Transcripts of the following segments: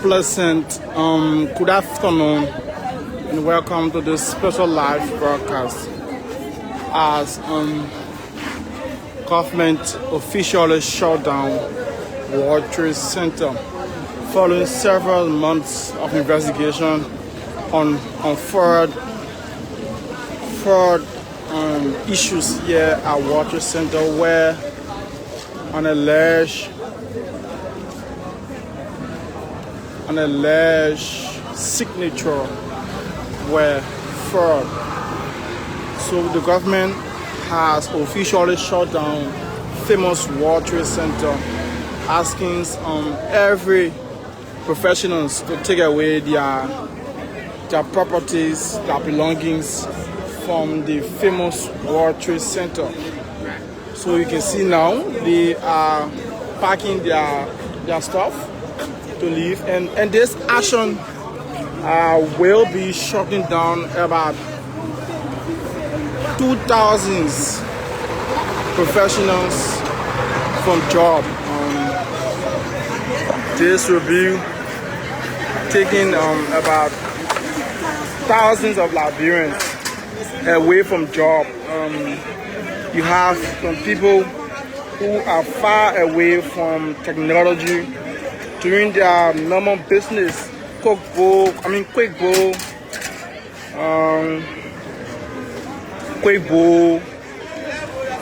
Pleasant good afternoon and welcome to this special live broadcast as government officially shut down World Trade Center following several months of investigation on fraud issues here at World Trade Center, where an alleged signature were fraud. So the government has officially shut down famous World Trade Center, asking every professionals to take away their properties, their belongings from the famous World Trade Center. So you can see now they are packing their stuff to leave, and this action will be shutting down about 2,000 professionals from job. This will be taking about thousands of Liberians away from job. You have some people who are far away from technology, doing their normal business, quick bowl,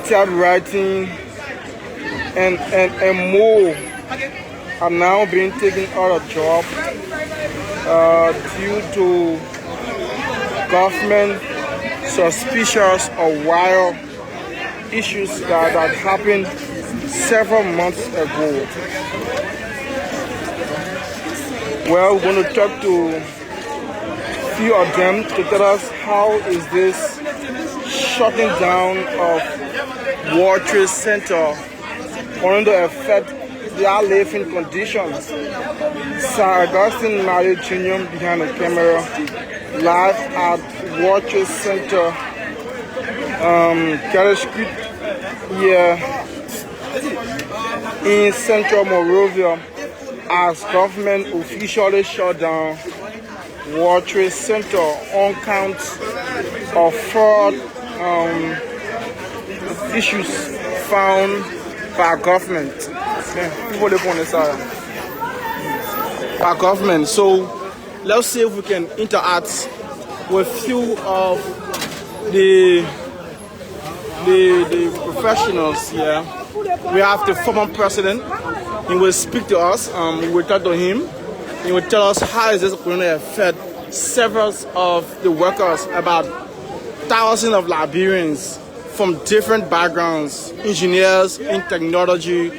typewriting, and more are now being taken out of job due to government suspicious or wild issues that happened several months ago. Well, we're going to talk to a few of them to tell us how is this shutting down of World Trade Center going to affect their living conditions. Sir Augustine Mario Jr. behind the camera, live at World Trade Center, Carriage Street here in Central Monrovia, as government officially shut down World Trade Center on count of fraud issues found by government. People live on the side. By government. So let's see if we can interact with few of the professionals here. We have the former president. He will speak to us. We will talk to him. He will tell us how is this going to affect several of the workers, about thousands of Liberians from different backgrounds, engineers in technology,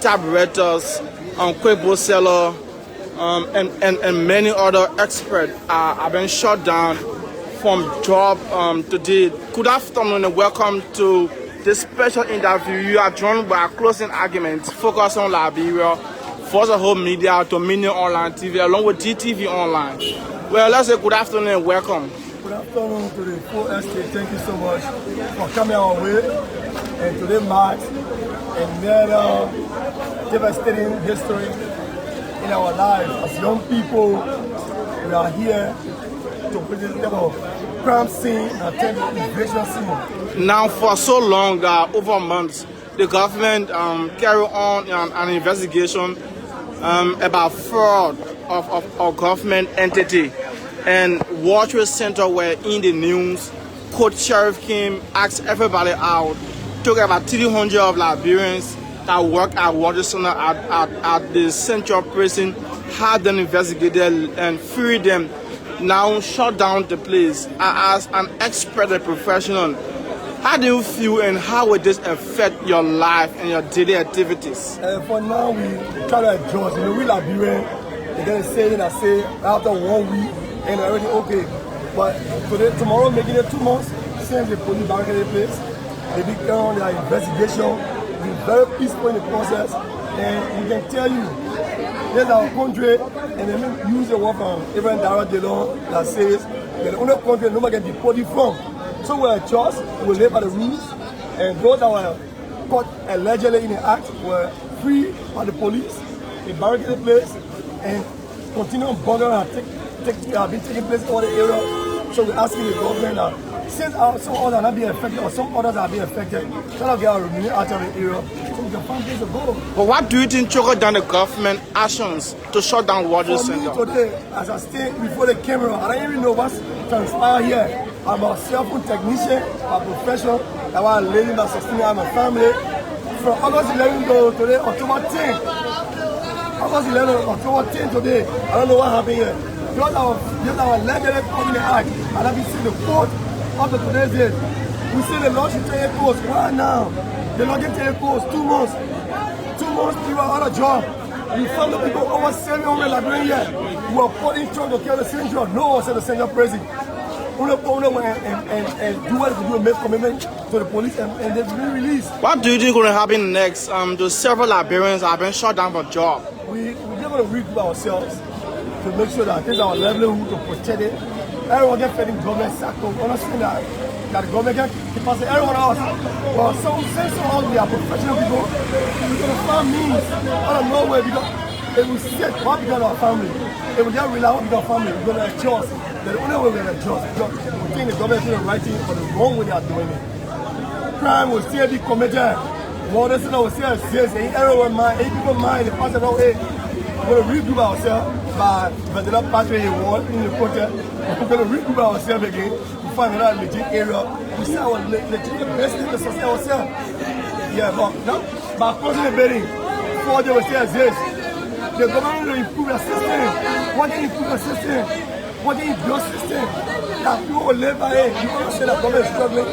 typewriters, quickbook seller, and many other experts are being shut down from job today. Good afternoon and welcome to this special interview. You are joined by a closing argument focused on Liberia, Force of Home Media, Dominion Online TV, along with GTV Online. Well, let's say good afternoon and welcome. Good afternoon to the full estate. Thank you so much for coming our way. And today marks another devastating history in our lives. As young people, we are here to visit the crime scene and attend the invasion scene. Now, for so long, over months, the government carry on an investigation about fraud of government entity, and World Trade Center were in the news. Court Sheriff came, asked everybody out, took about 300 of Liberians that work at World Trade Center at the Central Prison, had them investigated and freed them. Now shut down the place. As an expert and professional, how do you feel and how will this affect your life and your daily activities? For now, we try to adjust. We Liberian, and then saying that say after 1 week and everything okay. But today, tomorrow, making it 2 months since the police barricaded the place, they began their investigation. We're very peaceful in the process, and we can tell you, this is our country, and they use the word from even Dara Delon that says they're the only country nobody can deport you from. So we're just, we live by the rules, and those that were caught allegedly in the act were free by the police. They barricaded the place, and continue bothering and have been taking place in all the area. So we're asking the government that since some others are not being affected or some others are being affected, try to get our revenue out of the area so we can find places to go. But what do you think triggered down the government actions to shut down Water Center? For me today, as I stayed before the camera, I don't even know what's transpired here. I'm a cell phone technician, a professional, I want to live in my sustaining my family. From August 11 to today, October 10. August 11, October 10 today, I don't know what happened here. Just our legendary coming act, and I've been seeing the court up to today's date. We see the law should take a course. Why now? The law can take a course 2 months. 2 months, people are out of job. We found the people over 700 Liberians here who are put in charge to kill the central. No one said the central prison. And do what they do and make commitment to the police and they've been released. What do you think is going to happen next? The several Liberians have been shut down for job. We're going to regroup ourselves to make sure that this is our livelihood to protect it. Everyone get fed in government sector. Understand that the government can keep us everyone else. But since all we are professional people, we're going to find means out of nowhere because if we sit what because of our family, if we just rely on our family, we're going to adjust. The only way we're going to adjust because we think the government is doing the right thing, but the wrong way they are doing it. Crime will still be committed. Water Center will still exist. In everyone mind, in people's mind, the person know, hey, we're going to regroup ourselves by the pathway he won in the protest. We're going to regroup ourselves again to find another legit area. We see our legit best thing to sustain ourselves. Yeah, but now, by closing the building, 4 days will still exist. The government will improve the system. What they improve the system? What they improve the system? That people will live by it. You want to say that government is struggling?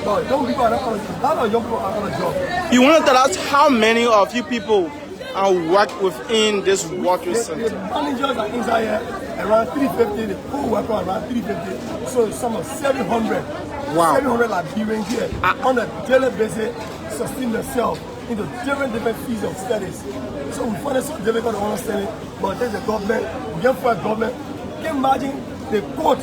But young people are not on a lot of young people are on a job. You want to tell us how many of you people work within this water center? The managers are inside here around 350, the co-workers around 350. So some of 700. Wow. 700 Liberians here on a daily basis sustain themselves into different fields of studies. So we find it so difficult to understand it, but there's the government, we get for a government. Can you imagine the court?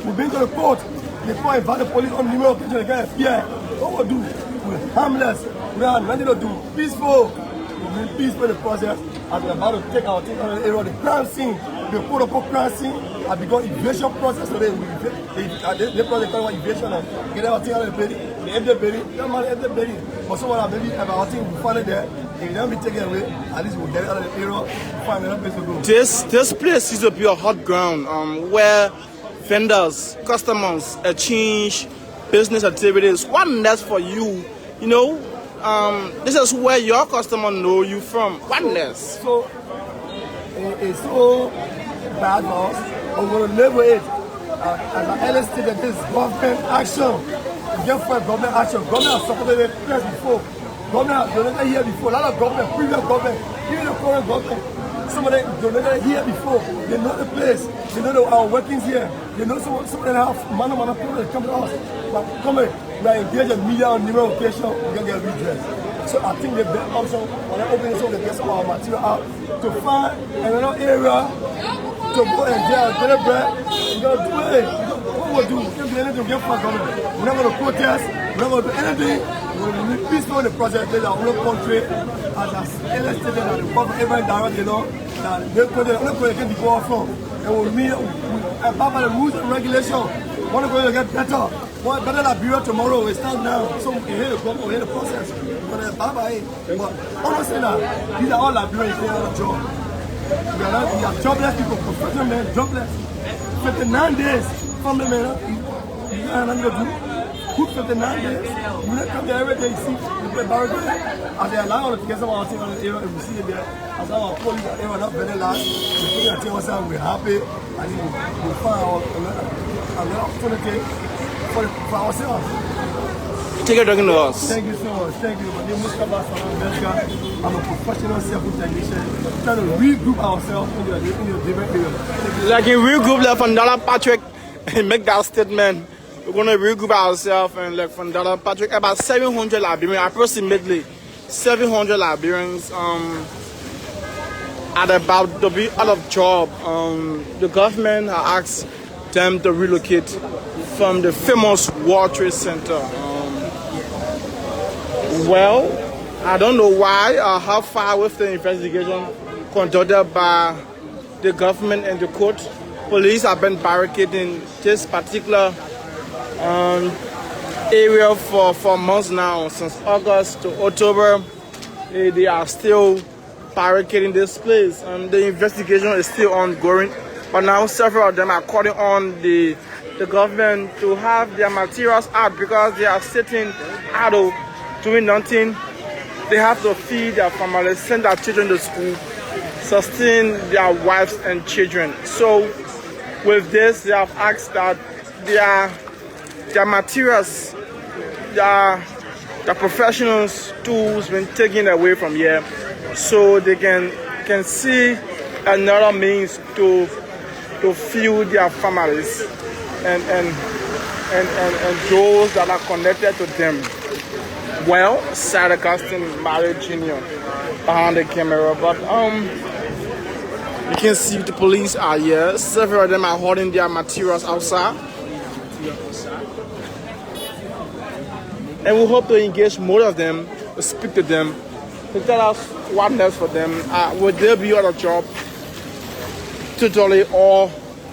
We've been to the court, the court invite the police on numerous occasions to get a fear. What we do? We're harmless, we are nothing to do, peaceful. We've been peaceful in the process as we're about to take our thing on the area of the crime scene. The quote unquote crime scene has become evasion process today. They probably talk about evasion and get our thing out of the building. The empty building, don't mind the empty building. But someone maybe have our thing, we find it there. If it don't be taken away, at least we'll get it out of the area, we'll find another place to go. This place is a pure hot ground where vendors, customers exchange business activities. What next for you? You know, this is where your customer know you from. What next? So it's so bad for us, but we're going to live with it. As I earlier stated, this is government action. We get for government action. Government has supported it before. Government has donated here before. A lot of government, previous government, even the current government, some of them donated here before. They know the place. They know our workings here. They know some of them have man people that come to us. But come here, we are engaged in media on numerous occasions, we can get redress. So I think the best option when I open this up to get some of our material out to find another area to go and get our daily bread. We're going to do it. What we'll do, we can't do anything to get from government. We're not going to protest, we're not going to do anything. We're going to be peaceful in the process, there's our own country. As I stated that the government, everybody direct, you know, that they can be going from. And we'll meet, abide by the rules and regulations. We're going to get better. Well, better Liberia tomorrow, we start now. So we can hear the government, we hear the process. We're going to abide by it. But honestly now, these are all Liberians, they are on a job. We are jobless people, professional men, jobless. 59 days from the man, you got nothing to do. Good 59 days. You not come there every day, you see, you play barricade. As they allow us to get some of our things on the area, and we see it there. As our police are area not very large, we put our things on, we're happy, and we find another opportunity for ourselves. Take a talking to us. Thank you so much. Thank you. My name is Mustafa Salam. I'm a professional cell-phone technician. Trying to regroup ourselves in the different areas. Like in regroup, like from Dr. Patrick, make that statement. We're going to regroup ourselves and like from Dr. Patrick, about 700 Liberians, approximately 700 Liberians are about to be out of job. The government has asked them to relocate from the famous World Trade Center. Well, I don't know why or how far with the investigation conducted by the government and the court. Police have been barricading this particular area for months now, since August to October. They are still barricading this place, and the investigation is still ongoing. But now several of them are calling on the government to have their materials out because they are sitting idle, doing nothing. They have to feed their families, send their children to school, sustain their wives and children. So with this, they have asked that their materials, their professionals' tools been taken away from here, so they can see another means to feed their families and those that are connected to them. Well, said Augustine Mario Jr. behind the camera, but you can see the police are here. Several of them are holding their materials outside. And we hope to engage more of them, to speak to them, to tell us what next for them. Will there be other job totally, or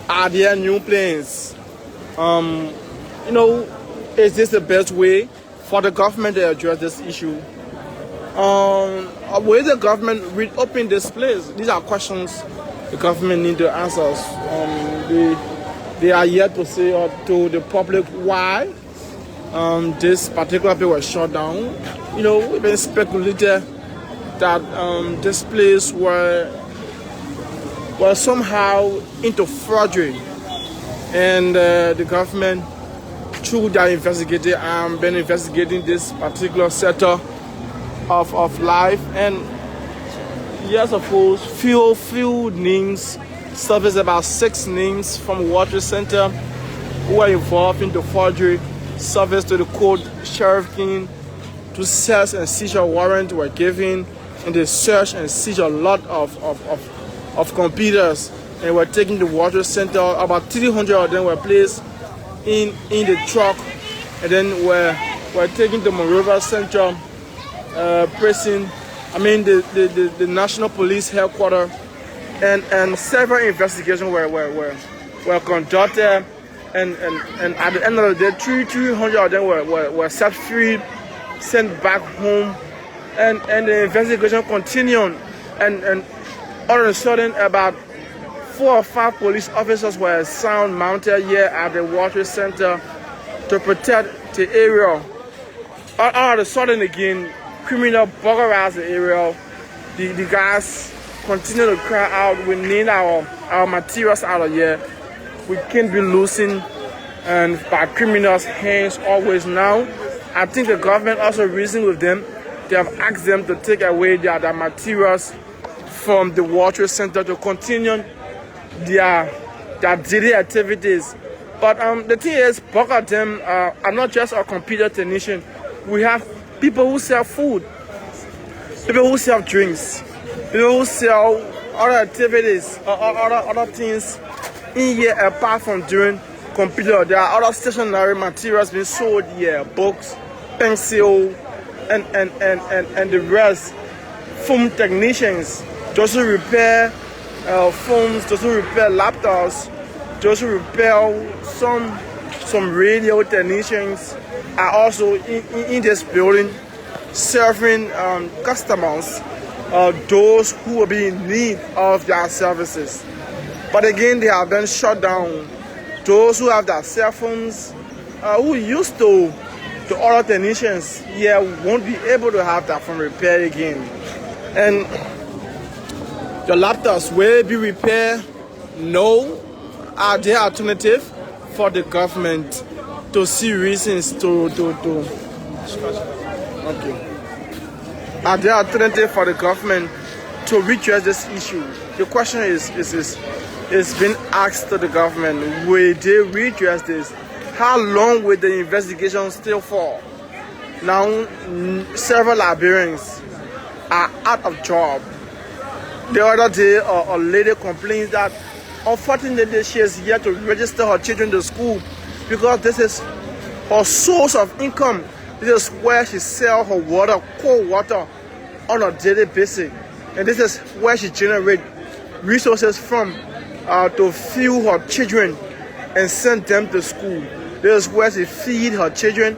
are there new plans? Is this the best way for the government to address this issue? Will the government reopen this place? These are questions the government need to answer. They are yet to say to the public why this particular place was shut down. We've been speculated that this place was somehow into forgery, and the government, through their investigator, been investigating this particular sector of life. And yes, of course, few names surfaced, about 6 names from Water Center who were involved in the forgery, service to the court. Sheriff King, to search and seizure warrant were given, and they searched and seized a lot of computers, and were taken to Water Center. About 300 of them were placed in the truck, and then were taken to Monrovia Central prison. The National Police Headquarters, and several investigations were conducted, and at the end of the day, 300 of them were set free, sent back home, and the investigation continued, and all of a sudden about 4 or 5 police officers were assigned mounted here at the Water Center to protect the area. All of a sudden again, criminal burglarized the area. The guys continue to cry out, we need our materials out of here. We can't be losing and by criminals' hands always now. I think the government also reasoned with them. They have asked them to take away their materials from the Water Center to continue their daily activities. But the thing is, both of them are not just a computer technician. We have people who sell food, people who sell drinks, people who sell other activities, other things in here apart from doing computer. There are other stationary materials being sold here, books, pencil, and the rest. Phone technicians, those who repair phones, those who repair laptops, those who repair some radio technicians are also in this building serving customers, those who will be in need of their services. But again, they have been shut down. Those who have their cell phones, who used to other technicians here, won't be able to have that phone repaired again. And your laptops will be repaired. No, are there alternatives for the government to see reasons to okay. Are there alternatives for the government to redress this issue? The question is being asked to the government, will they redress this? How long will the investigation still fall? Now, several Liberians are out of job. The other day, a lady complains that unfortunately she is here to register her children to school because this is her source of income. This is where she sells her water, cold water, on a daily basis. And this is where she generates resources from to feed her children and send them to school. This is where she feed her children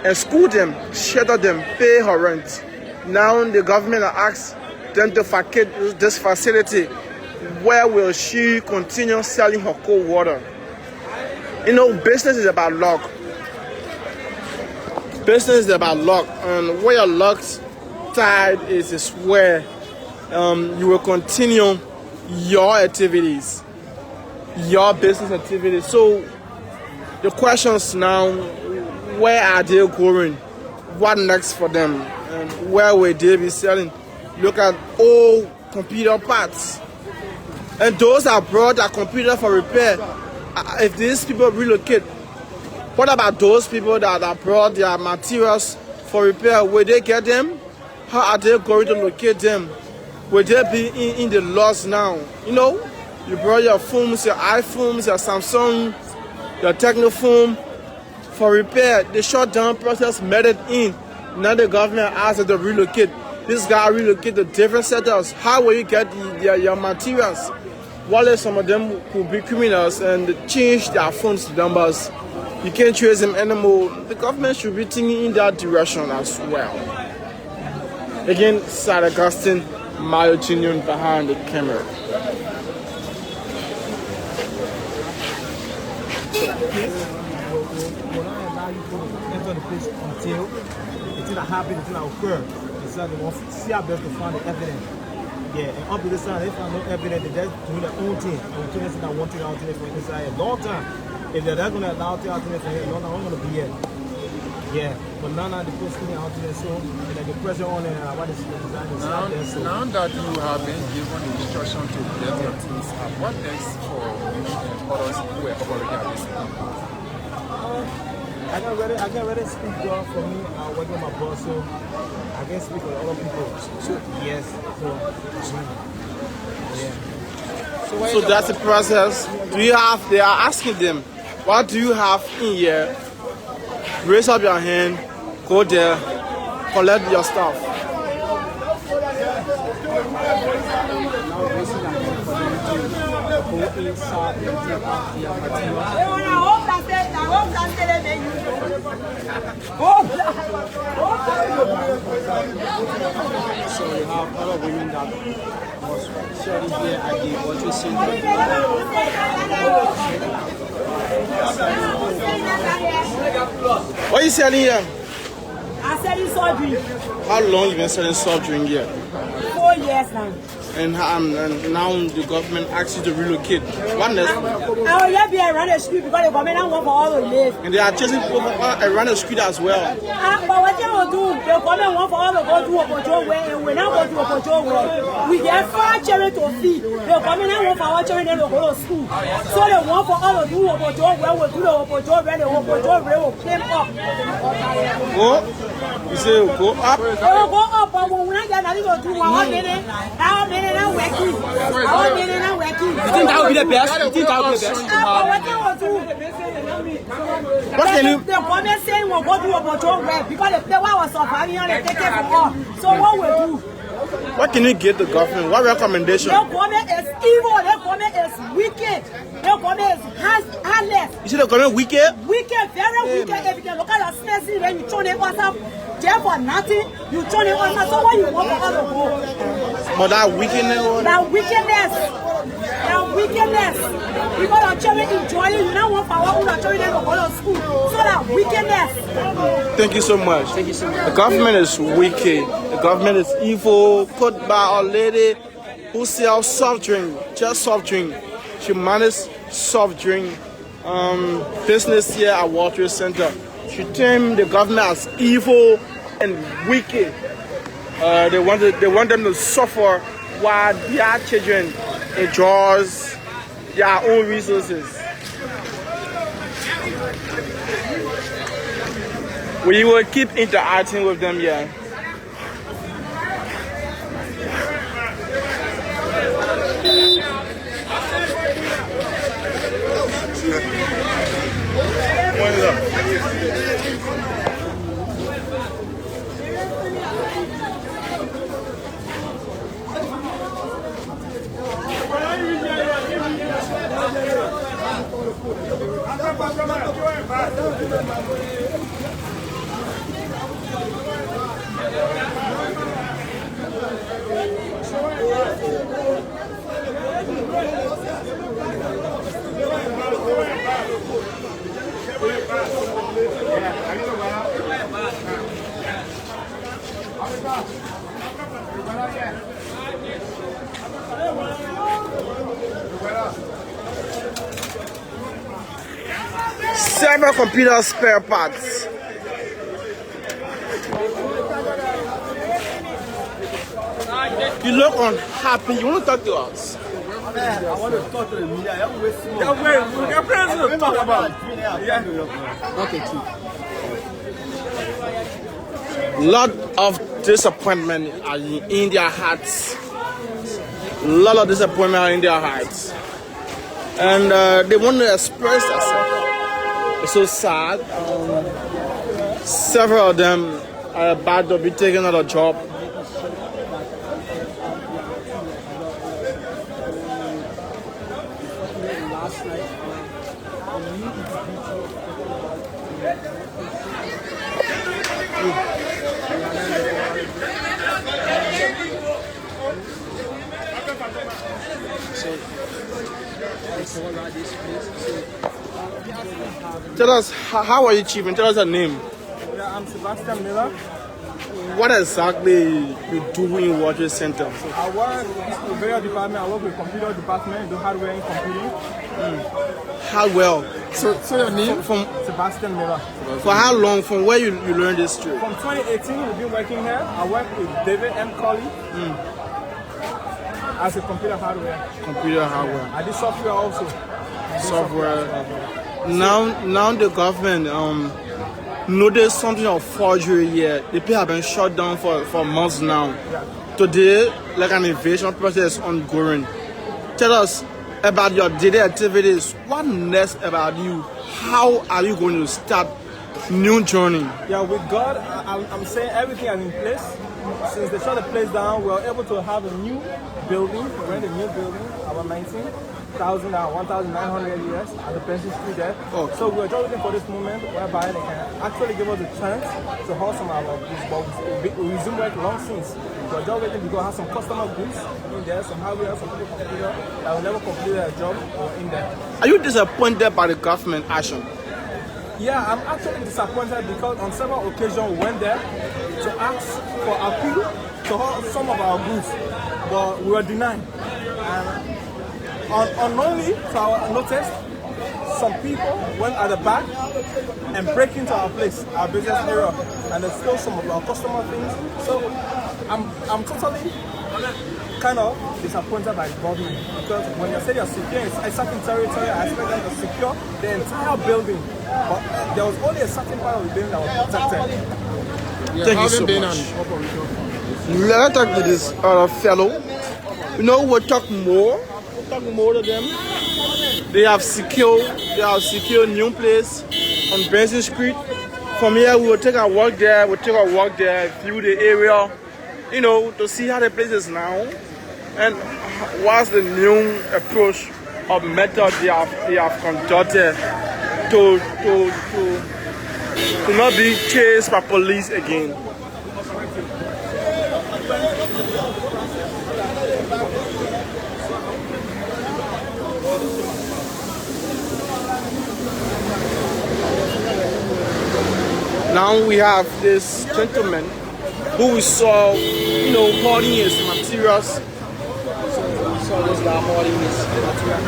and school them, shelter them, pay her rent. Now the government asks them to vacate this facility. Where will she continue selling her cold water? You know, business is about luck. Business is about luck, and where your luck's tied is where you will continue your activities, your business activities. So the questions now, where are they going? What next for them? And where will they be selling? Look at old computer parts. And those that brought their computer for repair, if these people relocate, what about those people that brought their materials for repair? Will they get them? How are they going to locate them? Will they be in the loss now? You know, you brought your phones, your iPhones, your Samsung, your Technophone for repair. The shutdown process made it in. Now the government asked them to relocate. This guy relocate to different setups. How will you get your materials? While some of them could be criminals and change their phones numbers, you can't trace them anymore. The government should be thinking in that direction as well. Again, Sir Augustine, my opinion behind the camera. Enter the place until that happens, until that occurs. They want to see how best to find the evidence. Yeah, and up to this time, they found no evidence. They're just doing their own thing. Until they say that one thing out there for inside a long time. If they're not going to allow it out there for a long time, I'm going to be here. Yeah, but now they put me out there, so like the pressure on what is the design is out there. So. Now that you have been given the instruction to get your things up, what next for you and others who are already at this time? I can really speak well for me. I work with my boss, so I can speak with other people. So yes, yeah. So that's the process. Do you have? They are asking them, what do you have in here? Raise up your hand, go there, collect your stuff. So you have other women that was sharing here at the World Center. What are you selling here? I'm selling soft drink. How long you been selling soft drink here? 4 years now. And now the government asks you to relocate. What next? I will just be around the street because the government don't want for all to live. And they are chasing people around the street as well. But what they will do, the government want for all to go to Okojo way, and we now go to Okojo way. We get 5 children to feed. The government don't want for our children to go to school. So they want for all to do Okojo way, we'll do the Okojo way, the Okojo way will climb up. Go? You say go up? It will go up, but when we not get nothing to do, how many now working? How many now working? You think that would be the best? You think that would be the best? What they will do? What can you? The government saying we'll go to Okojo way because the one was surviving and they take it for all. So what will do? What can you give the government? What recommendation? Your government is evil. Your government is wicked. Your government is heartless. You see the government wicked? Wicked, very wicked. If you can look at your snacks, then you turn it on up. There for nothing, you turn it on up. So what you want for all the go? But that wickedness. That wickedness. That wickedness. Because our children enjoy it. You don't want for our own children to go to school. So that wickedness. Thank you so much. Thank you so much. The government is wicked. The government is evil. Put by a lady who sells soft drink, just soft drink. She manages soft drink business here at World Trade Center. She termed the government as evil and wicked. They want them to suffer while their children enjoy their own resources. We will keep interacting with them here. What is up? Several computer spare parts. You look unhappy. You want to talk to us? I want to talk to the media. Okay, Chief. Lot of disappointment are in their hearts. Lot of disappointment are in their hearts. And they want to express themselves. It's so sad. Several of them are about to be taken out of job. Tell us, how are you, Chief? And tell us your name. Yeah, I'm Sebastian Miller. What exactly you do in Water Center? I work in the various department. I work with computer department, do hardware and computing. How well? So your name? From Sebastian Miller. for how long? From where you learned this trade? From 2018, we've been working here. I work with David M. Colley as a computer hardware. Computer hardware. I did software also. Software. Now the government noticed something of forgery here. The people have been shut down for months now. Today, like an invasion process is ongoing. Tell us about your daily activities. What next about you? How are you going to start new journey? Yeah, with God, I'm saying everything is in place. Since they shut the place down, we were able to have a new building. We rent a new building, about 19,000 and 1,900 years at the Pension Street there. Oh. So we were just waiting for this moment whereby they can actually give us a chance to hold some of our goods. But we resume work long since. We're just waiting to go have some customer goods in there, some hardware, some people computer that will never complete their job or in there. Are you disappointed by the government action? Yeah, I'm actually disappointed because on several occasions we went there to ask for appeal to hold some of our goods, but we were denied. And unknowingly, to our notice, some people went at the back and break into our place, our business area, and they stole some of our customer things. So I'm totally kind of disappointed by the government because when you say you're securing a certain territory, I expect them to secure the entire building. But there was only a certain part of the building that was protected. Thank you so much. Let's talk to this fellow. You know, we'll talk more. We'll talk more to them. They have secured new place on Benson Street. From here, we will take our walk there. View the area, you know, to see how the place is now, and what's the new approach of method they have conducted to not be chased by police again. Now we have this gentleman who we saw, you know, hoarding his materials. So this guy hoarding his material.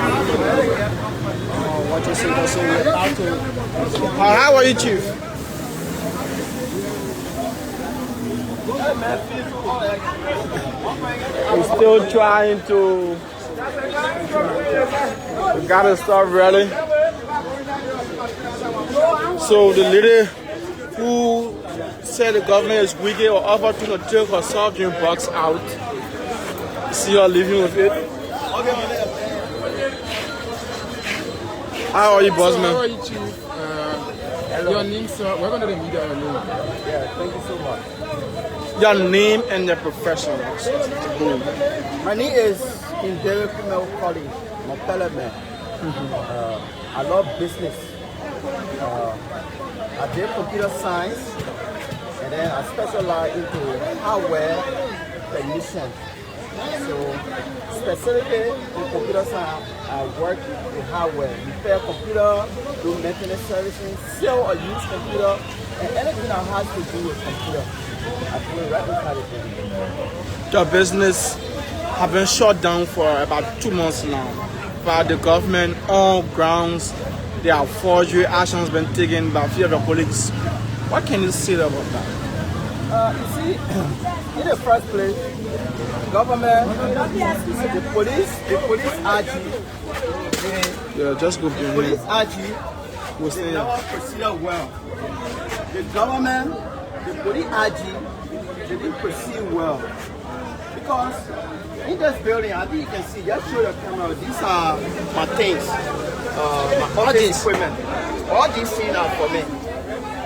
What you see, so we're about to. How are you, Chief? We're still trying to. We gotta start rallying. So the lady who said the government is wicked or offered to take her soft drink box out. See her living with it. How are you, boss man? How are you, Chief? Your name, sir. We're going to meet your name. Yeah, thank you so much. Your name and your profession. My name is David M. Colley. I'm a fellow man. I love business. I did computer science, and then I specialize into hardware technician. So specifically in computer science, I work with hardware, repair computer, do maintenance servicing, sell or use computer, and anything that has to do with computer. I do it right inside the business. Your business have been shut down for about 2 months now by the government on grounds. There are forgery actions been taken by a few of your colleagues. What can you say about that? You see, in the first place, government, the police RG, Yeah, just go behind. police RG, We'll they stay never proceeded well. The government, the police RG, they didn't proceed well. Because in this building, I think you can see, just show your camera, these are my things, my office equipment. All these things are for me.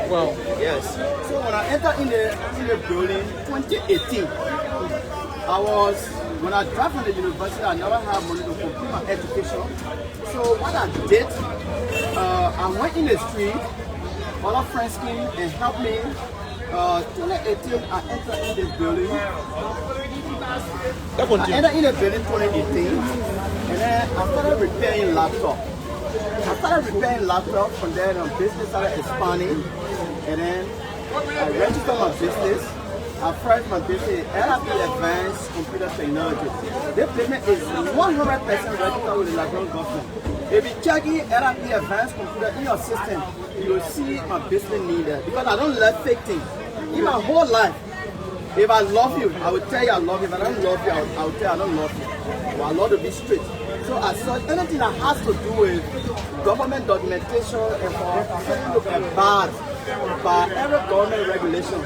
Wow. Yes. So when I entered in the building, 2018, when I dropped from the university, I never had money to complete my education. So what I did, I went in the street, other friends came and helped me. 2018, I entered in this building. I entered in the building 2018, and then I started repairing laptop. From there, the business started expanding, and then I registered my business. I first my business LRP Advanced Computer Technology. This payment is 100% registered with the Liberian government. If you check in LRP Advanced Computer in your system, you will see my business need there. Because I don't love fake things. In my whole life, if I love you, I will tell you I love you. If I don't love you, I will tell you I don't love you. But I love to be straight. So as such, anything that has to do with government documentation and for bad by every government regulation,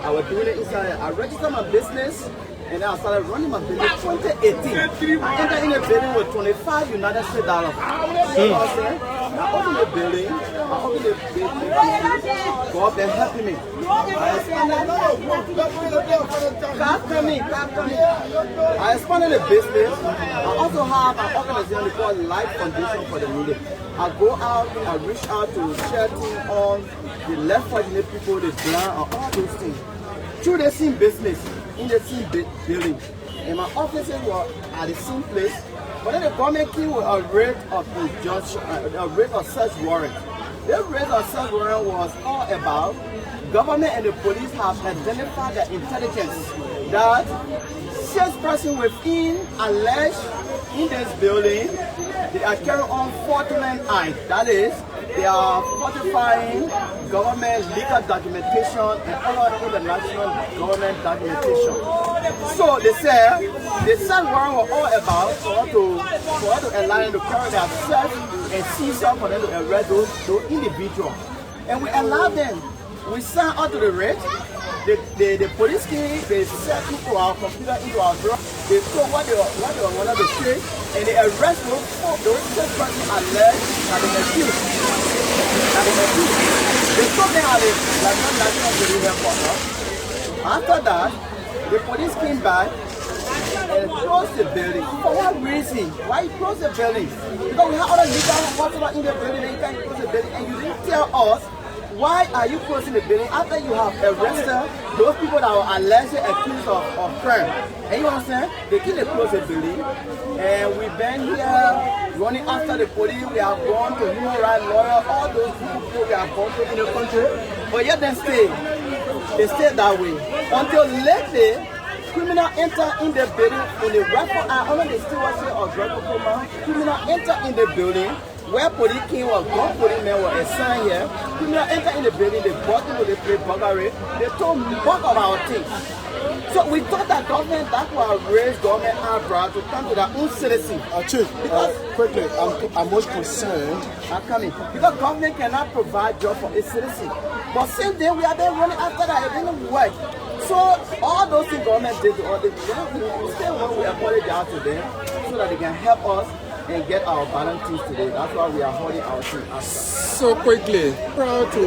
I was doing it inside. I registered my business and then I started running my business 2018. I entered in a building with 25 United States dollars. You know what I'm saying? I opened the building, God been helping me. I expanded the business. I also have an organization called Life Foundation for the Needy. I go out, I reach out to charity on the less fortunate people, the blind, all those things. Through the same business, in the same building. And my offices were at the same place. But then the government came with a rate of injunction, a rate of search warrant. The rate of search warrant was all about government and the police have identified the intelligence that 6 persons within alleged in this building, they are carrying on fraudulent acts. That is, they are falsifying government legal documentation and other international government documentation. So they said the search warrant was all about for us to align to carry their search and seizure for them to arrest those individuals. And we allowed them. We signed out to the rate. The police came, they set into our computer, into our drawer. They told what they wanted to say, and they arrest those 6 persons alleged that they accused. They took them at the National Police Headquarters. After that, the police came back and closed the building. For what reason? Why you close the building? Because we have other legal whatever in the building, and you can't close the building, and you didn't tell us. Why are you closing the building after you have arrested those people that were allegedly accused of crime? And you understand? They can't close the building. And we've been here running after the police. We have gone to human rights lawyers, all those people we have gone to in the country. But yet they stay that way. Until lately, criminal enter in the building on the rifle and under the stewardship of drug control. Criminal enter in the building. Where police came or gun police men were assigned here, criminal enter in the building, they bought into the play burglary, they told bulk of our things. So we thought that government, that will raise government eyebrow to come to their own citizens. Chief, quickly, I'm most concerned. I'm coming. Because government cannot provide job for its citizens. But same day we are there running after that, it didn't work. So all those things government did, we still want to apologize to them so that they can help us and get our balances today. That's why we are holding our team after. So quickly, prior to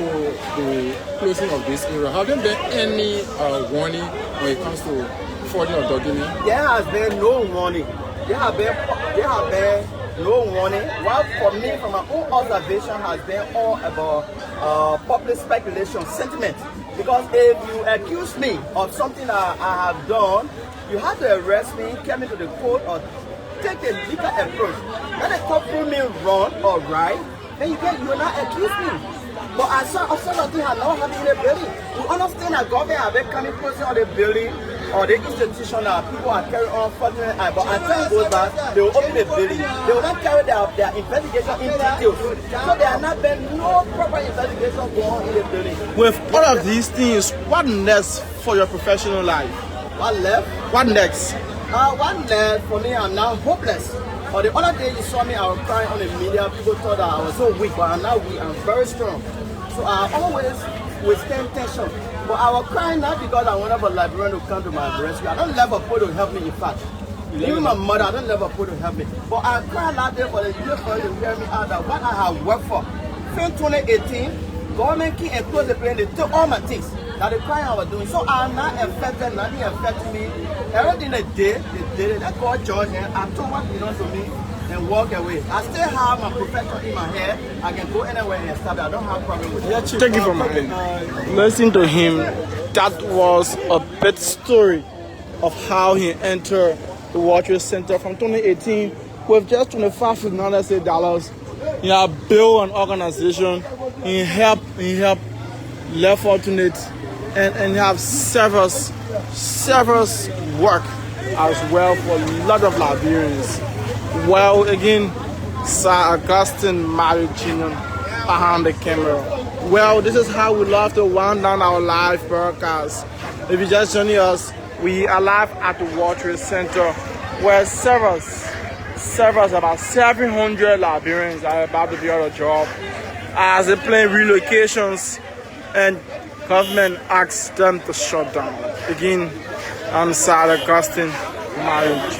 the closing of this area, have there been any warning when it comes to forging of document? There has been no warning. There have been no warning. Well, for me, from my own observation, has been all about public speculation, sentiment. Because if you accuse me of something that I have done, you have to arrest me, carry me to the court, or take a legal approach. When the court prove me wrong or right, then you will not accuse me. But I saw nothing had not happened in the building. We understand that government have been coming closer on the building or the institution that people are carrying on fighting. But as time goes by, they will open the building. They will not carry their investigation in detail. So there have not been no proper investigation going on in the building. With all of these things, what next for your professional life? What left? What next? What next for me? I'm now hopeless. Or the other day you saw me, I was crying on the media. People thought that I was so weak, but I'm not weak. I'm very strong. So I always withstand tension. But I was crying not because I wanted a Liberian to come to my rescue. I don't love a people to help me, in fact. Even my mother, I don't love a people to help me. But I cried out there for the youth for to hear me out that what I have worked for. Since 2018, government came and closed the plane. They took all my things. Now the crime I was doing. So I'm not affected, nothing affected me. Everything they did it. I called George and I told what he done to me and walk away. I still have my profession in my head. I can go anywhere and stop it. I don't have a problem with it. Thank you for my listening to him. That was a bit story of how he entered the World Trade Center from 2018 with just $25 million. He had built an organization. He helped less fortunate and have several work as well for a lot of Liberians. Well, again, Sir Augustine married Gina behind the camera. Well, this is how we love to wind down our live broadcast. If you just joining us, we are live at the World Trade Center where several, about 700 Liberians are about to be out of job as they plan relocations and government asks them to shut down. Again, I'm Sir Augustine married Gina.